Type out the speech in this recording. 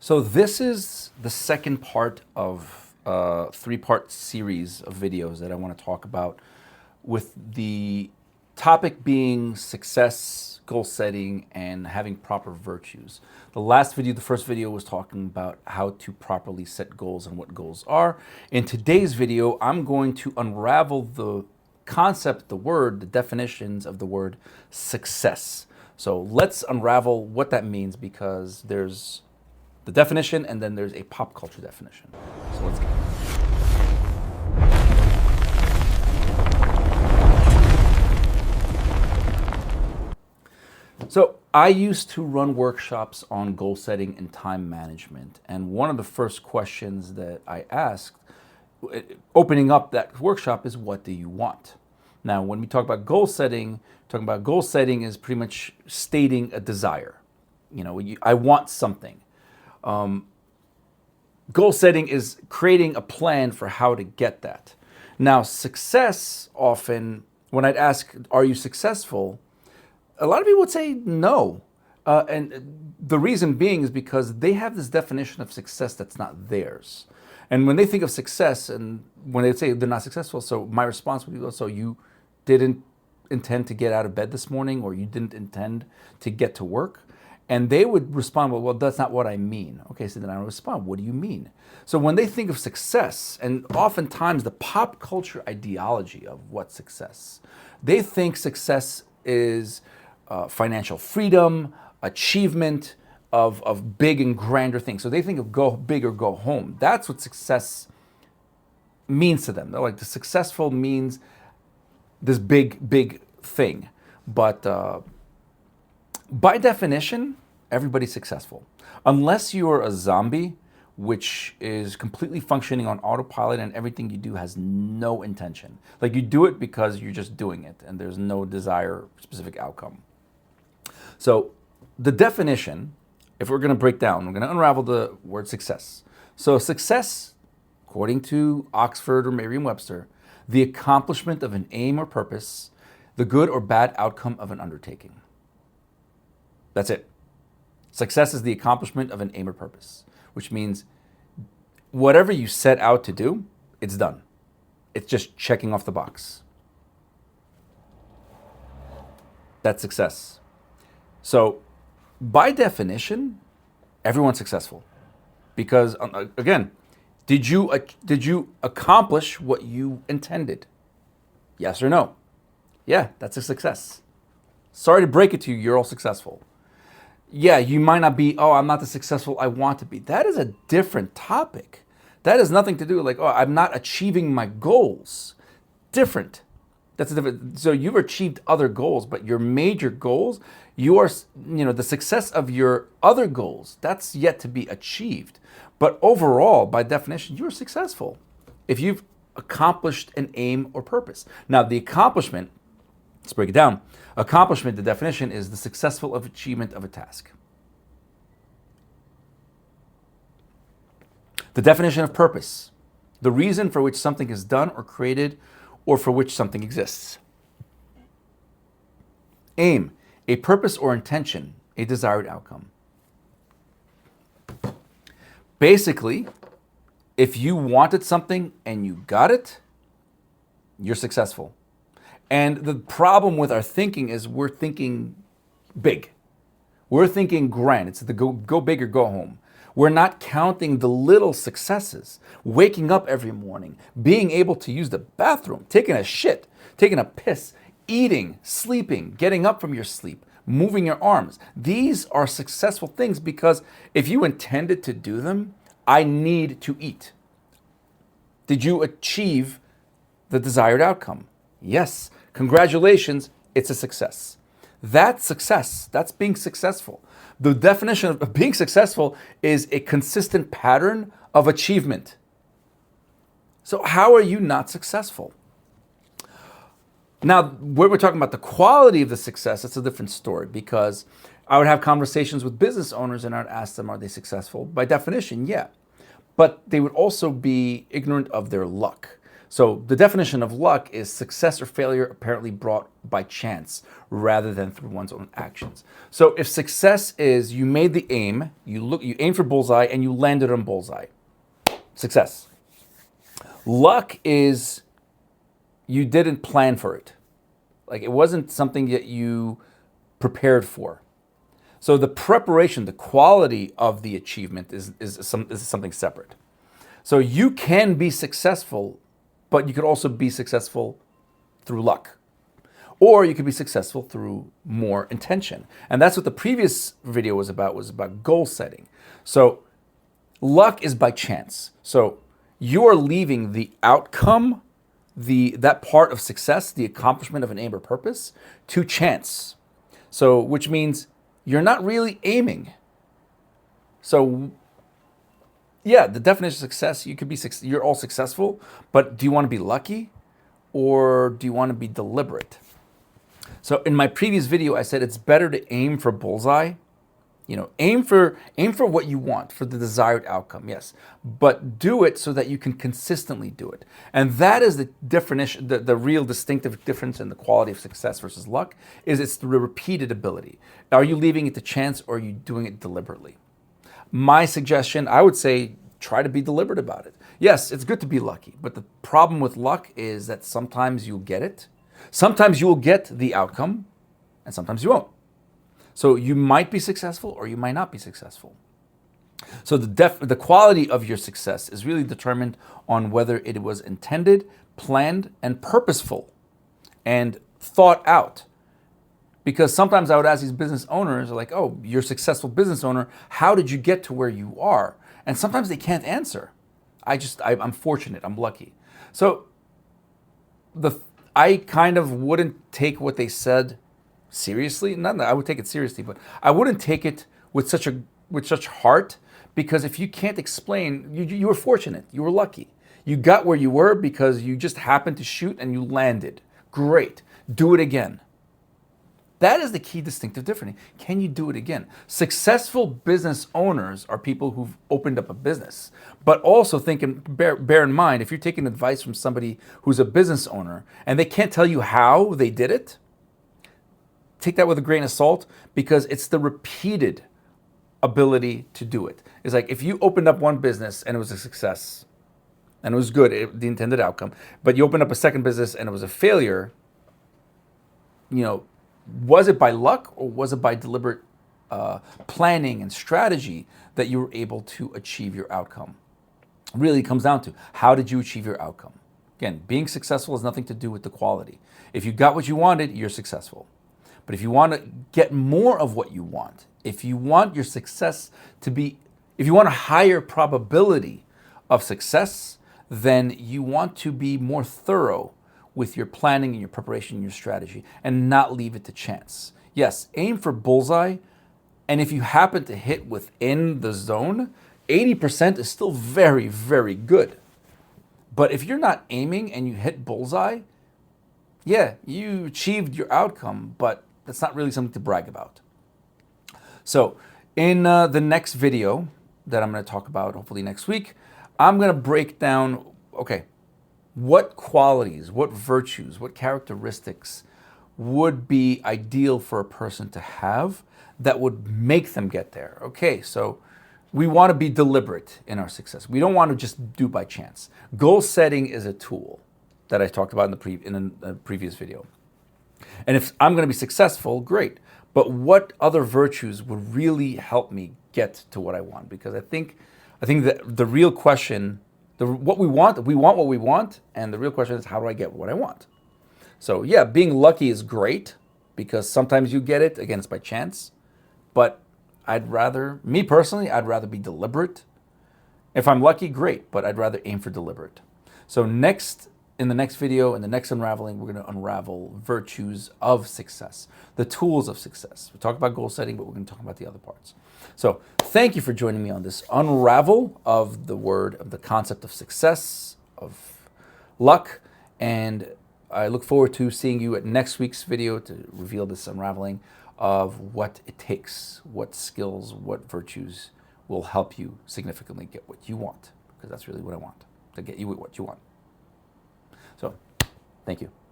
So this is the second part of a three-part series of videos that I want to talk about, with the topic being success, goal setting, and having proper virtues. The last video, the first video, was talking about how to properly set goals and what goals are. In today's video, I'm going to unravel the concept, the word, the definitions of the word success. So let's unravel what that means, because there's the definition and then there's a pop culture definition. So let's get it. So I used to run workshops on goal setting and time management. And one of the first questions that I asked opening up that workshop is, what do you want? Now, when we talk about goal setting, is pretty much stating a desire. I want something. Goal setting is creating a plan for how to get that. Now, success, often, when I'd ask, are you successful? A lot of people would say no. And the reason being is because they have this definition of success that's not theirs. And when they think of success, and when they say they're not successful, so my response would be, so you didn't intend to get out of bed this morning, or you didn't intend to get to work? And they would respond, well, that's not what I mean. Okay, so then I would respond, what do you mean? So when they think of success, and oftentimes the pop culture ideology of what success, they think success is financial freedom, achievement of big and grander things. So they think of go big or go home. That's what success means to them. They're like, the successful means this big thing. But by definition, everybody's successful. Unless you're a zombie, which is completely functioning on autopilot and everything you do has no intention. Like, you do it because you're just doing it and there's no desire specific outcome. So the definition, if we're going to break down, we're going to unravel the word success. So success, according to Oxford or Merriam-Webster, the accomplishment of an aim or purpose, the good or bad outcome of an undertaking. That's it. Success is the accomplishment of an aim or purpose, which means whatever you set out to do, it's done. It's just checking off the box. That's success. So by definition, everyone's successful, because again, did you accomplish what you intended? Yes or no? Yeah, that's a success. Sorry to break it to you, you're all successful. Yeah, you might not be, I'm not the successful I want to be. That is a different topic. That has nothing to do with I'm not achieving my goals. Different. That's a different. So you've achieved other goals, but your major goals, you are, the success of your other goals, that's yet to be achieved. But overall, by definition, you're successful if you've accomplished an aim or purpose. Now, the accomplishment, let's break it down. Accomplishment, the definition, is the successful achievement of a task. The definition of purpose, the reason for which something is done or created, or for which something exists. Aim, a purpose or intention, a desired outcome. Basically, if you wanted something and you got it, you're successful. And the problem with our thinking is we're thinking big. We're thinking grand. It's the go big or go home. We're not counting the little successes. Waking up every morning, being able to use the bathroom, taking a shit, taking a piss, eating, sleeping, getting up from your sleep, moving your arms. These are successful things, because if you intended to do them, I need to eat. Did you achieve the desired outcome? Yes. Congratulations, it's a success. That's success. That's being successful. The definition of being successful is a consistent pattern of achievement. So how are you not successful? Now, when we're talking about the quality of the success, that's a different story, because I would have conversations with business owners and I'd ask them, are they successful? By definition, yeah. But they would also be ignorant of their luck. So the definition of luck is success or failure apparently brought by chance rather than through one's own actions. So if success is you made the aim, you aimed for bullseye and you landed on bullseye. Success. Luck is you didn't plan for it. Like it wasn't something that you prepared for. So the preparation, the quality of the achievement is something separate. So you can be successful, but you could also be successful through luck. Or you could be successful through more intention. And that's what the previous video was about goal setting. So luck is by chance. So you are leaving the outcome, that part of success, the accomplishment of an aim or purpose, to chance. So which means you're not really aiming. So yeah, the definition of success, you're all successful, but do you want to be lucky or do you want to be deliberate? So in my previous video, I said it's better to aim for bullseye. Aim for what you want, for the desired outcome, yes. But do it so that you can consistently do it. And that is the definition, the real distinctive difference in the quality of success versus luck, is it's the repeated ability. Are you leaving it to chance or are you doing it deliberately? My suggestion, I would say, try to be deliberate about it. Yes, it's good to be lucky, but the problem with luck is that sometimes you'll get it. Sometimes you will get the outcome, and sometimes you won't. So you might be successful or you might not be successful. So the quality of your success is really determined on whether it was intended, planned, and purposeful, and thought out. Because sometimes I would ask these business owners, like, oh, you're a successful business owner, how did you get to where you are? And sometimes they can't answer. I'm fortunate, I'm lucky. So I kind of wouldn't take what they said seriously. Not that I would take it seriously, but I wouldn't take it with such heart, because if you can't explain, you were fortunate, you were lucky. You got where you were because you just happened to shoot and you landed. Great. Do it again. That is the key distinctive difference. Can you do it again? Successful business owners are people who've opened up a business, but also bear in mind, if you're taking advice from somebody who's a business owner and they can't tell you how they did it, take that with a grain of salt, because it's the repeated ability to do it. It's like if you opened up one business and it was a success and it was good, the intended outcome, but you opened up a second business and it was a failure, was it by luck or was it by deliberate planning and strategy that you were able to achieve your outcome? Really comes down to, how did you achieve your outcome? Again, being successful has nothing to do with the quality. If you got what you wanted, you're successful. But if you want to get more of what you want, if you want your success if you want a higher probability of success, then you want to be more thorough with your planning and your preparation and your strategy, and not leave it to chance. Yes, aim for bullseye, and if you happen to hit within the zone, 80% is still very, very good. But if you're not aiming and you hit bullseye, yeah, you achieved your outcome, but that's not really something to brag about. So in the next video that I'm going to talk about, hopefully next week, I'm going to break down, okay, what qualities, what virtues, what characteristics would be ideal for a person to have that would make them get there. Okay, so we want to be deliberate in our success. We don't want to just do by chance. Goal setting is a tool that I talked about in the previous video. And if I'm going to be successful, great. But what other virtues would really help me get to what I want? Because I think that the real question, what we want what we want, and the real question is, how do I get what I want? So yeah, being lucky is great, because sometimes you get it, again, it's by chance. But me personally, I'd rather be deliberate. If I'm lucky, great, but I'd rather aim for deliberate. So in the next video, in the next unraveling, we're going to unravel virtues of success, the tools of success. We talked about goal setting, but we're going to talk about the other parts. So thank you for joining me on this unravel of the concept of success, of luck, and I look forward to seeing you at next week's video to reveal this unraveling of what it takes, what skills, what virtues will help you significantly get what you want, because that's really what I want, to get you what you want. Thank you.